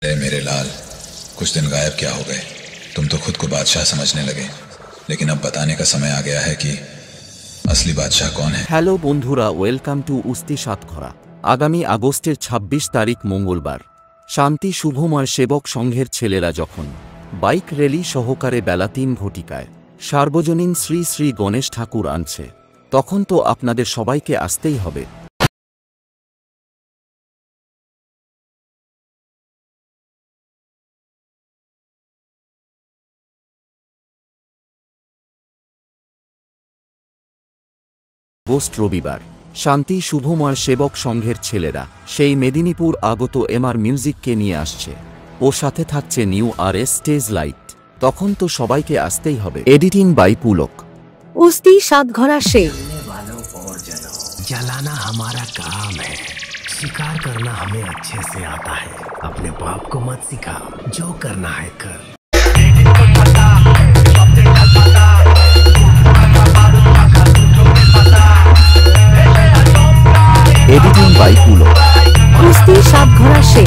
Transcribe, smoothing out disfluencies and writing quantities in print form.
अरे मेरे लाल, कुछ दिन गायब क्या हो गए। तुम तो खुद को बादशाह समझने लगे, लेकिन अब बताने का समय आ गया है कि असली बादशाह कौन है। হ্যালো বন্ধুরা, ওয়েলকাম টু উস্তি সাতঘরা। আগামী আগস্টের ২৬ তারিখ মঙ্গলবার শান্তি শুভময় সেবক সংঘের ছেলেরা যখন বাইক র্যালি সহকারে বেলা ৩ ঘটিকায় সার্বজনীন শ্রী শ্রী গণেশ ঠাকুর আনছে, তখন তো আপনাদের সবাইকে আসতেই হবে। আগস্ট রবিবার শান্তি শুভময় সেবক সংঘের ছেলেরা সেই মেদিনীপুর আগত এমআর মিউজিককে নিয়ে আসছে, ও সাথে থাকছে new R S stage light, তখন তো সবাইকে আসতেই হবে। Editing by Pulak. उस्ती सातघरा से जलाना हमारा काम है, शिकार करना हमें अच्छे से आता है। अपने बाप को मत सिखा, जो करना है कर। एडिटिंग बाई पुलक। उस्ती सातघरा से।